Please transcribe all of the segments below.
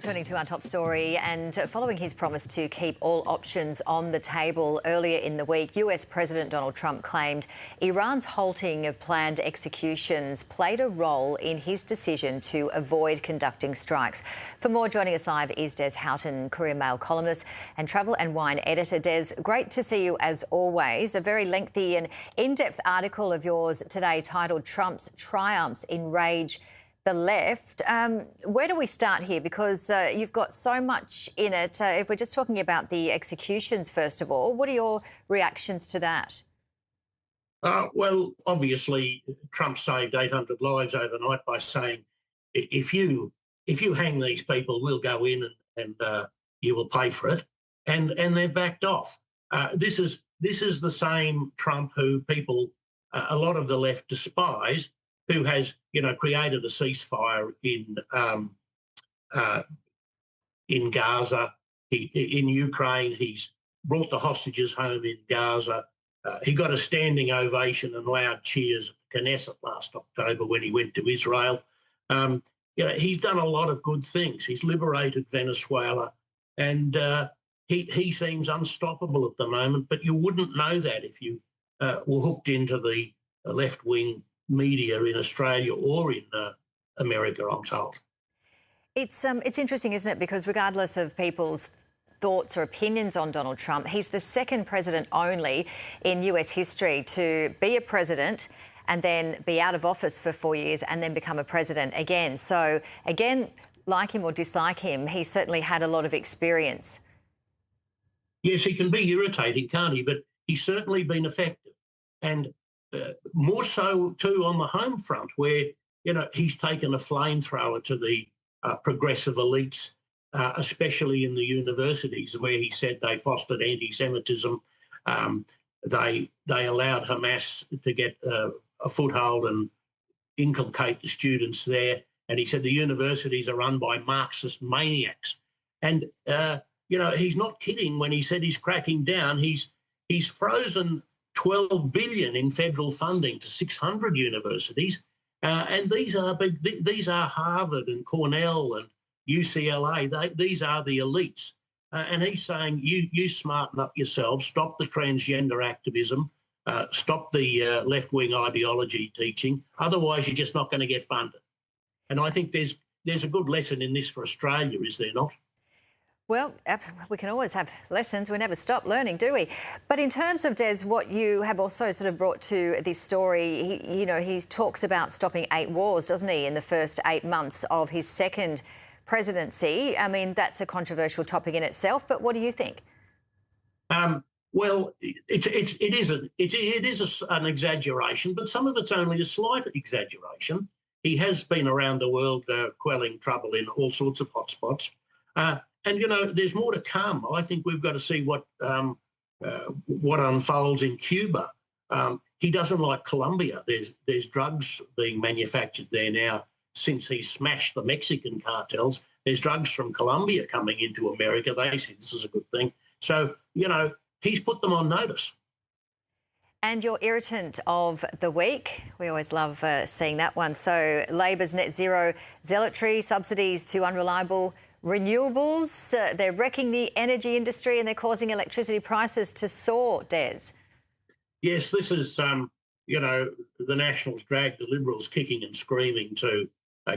Turning to our top story, and following his promise to keep all options on the table earlier in the week, US President Donald Trump claimed Iran's halting of planned executions played a role in his decision to avoid conducting strikes. For more, joining us live is Des Houghton, Courier Mail columnist and travel and wine editor. Des, great to see you as always. A very lengthy and in-depth article of yours today titled "Trump's Triumphs Enrage the Left." Where do we start here? Because you've got so much in it. If we're just talking about the executions, first of all, what are your reactions to that? Well, obviously, Trump saved 800 lives overnight by saying, if you hang these people, we'll go in and you will pay for it. And they've backed off. This is the same Trump who people, a lot of the left despise, who has, created a ceasefire in Gaza, in Ukraine. He's brought the hostages home in Gaza. He got a standing ovation and loud cheers at the Knesset last October when he went to Israel. He's done a lot of good things. He's liberated Venezuela, and he seems unstoppable at the moment. But you wouldn't know that if you were hooked into the left-wing media in Australia or in America, I'm told. It's interesting, isn't it? Because regardless of people's thoughts or opinions on Donald Trump, he's the second president only in US history to be a president and then be out of office for 4 years and then become a president again. So again, like him or dislike him, he's certainly had a lot of experience. Yes, he can be irritating, can't he? But he's certainly been effective. And more so too on the home front, where he's taken a flamethrower to the progressive elites, especially in the universities, where he said they fostered anti-Semitism. They allowed Hamas to get a foothold and inculcate the students there. And he said the universities are run by Marxist maniacs. And he's not kidding when he said he's cracking down. He's frozen $12 billion in federal funding to 600 universities, and these are big. These are Harvard and Cornell and UCLA. These are the elites, and he's saying you smarten up yourselves, stop the transgender activism, stop the left-wing ideology teaching. Otherwise, you're just not going to get funded. And I think there's a good lesson in this for Australia, is there not? Well, we can always have lessons. We never stop learning, do we? But in terms of, Des, what you have also sort of brought to this story, he talks about stopping 8 wars, doesn't he, in the first 8 months of his second presidency. I mean, that's a controversial topic in itself, but what do you think? Well, it is an exaggeration, but some of it's only a slight exaggeration. He has been around the world quelling trouble in all sorts of hotspots. And, there's more to come. I think we've got to see what unfolds in Cuba. He doesn't like Colombia. There's drugs being manufactured there now since he smashed the Mexican cartels. There's drugs from Colombia coming into America. They say this is a good thing. So, he's put them on notice. And your irritant of the week, we always love seeing that one. So Labor's net zero zealotry, subsidies to unreliable renewables, they're wrecking the energy industry and they're causing electricity prices to soar, Des. Yes, this is, the Nationals dragged the Liberals kicking and screaming to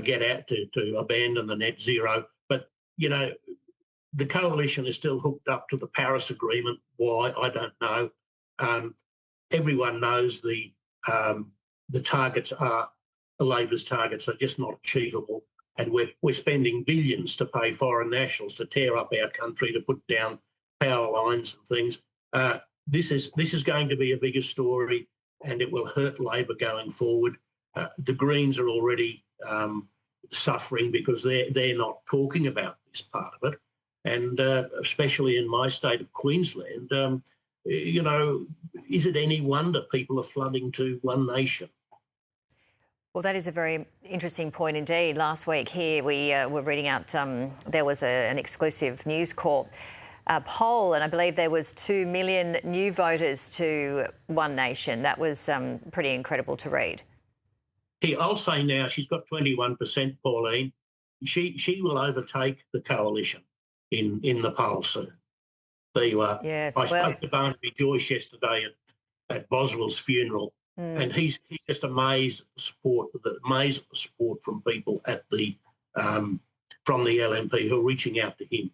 get out, to abandon the net zero. But, the coalition is still hooked up to the Paris Agreement. Why? I don't know. Everyone knows the targets are, the Labor's targets are just not achievable. And we're spending billions to pay foreign nationals to tear up our country, to put down power lines and things. This is going to be a bigger story, and it will hurt Labor going forward. The Greens are already suffering because they're not talking about this part of it, and especially in my state of Queensland, is it any wonder people are flooding to One Nation? Well, that is a very interesting point indeed. Last week here we were reading out, there was an exclusive News Corp poll, and I believe there was 2 million new voters to One Nation. That was pretty incredible to read. I'll say now she's got 21%, Pauline. she will overtake the coalition in the polls soon. There you are. Yeah, I spoke to Barnaby Joyce yesterday at Boswell's funeral, and he's just amazed at the support from people at the from the LNP who are reaching out to him.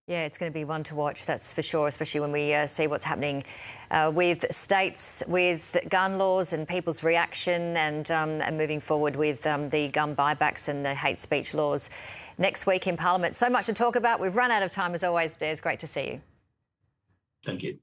Yeah, it's going to be one to watch, that's for sure, especially when we see what's happening with states with gun laws and people's reaction and moving forward with the gun buybacks and the hate speech laws next week in Parliament. So much to talk about. We've run out of time as always, Des. Great to see you. Thank you.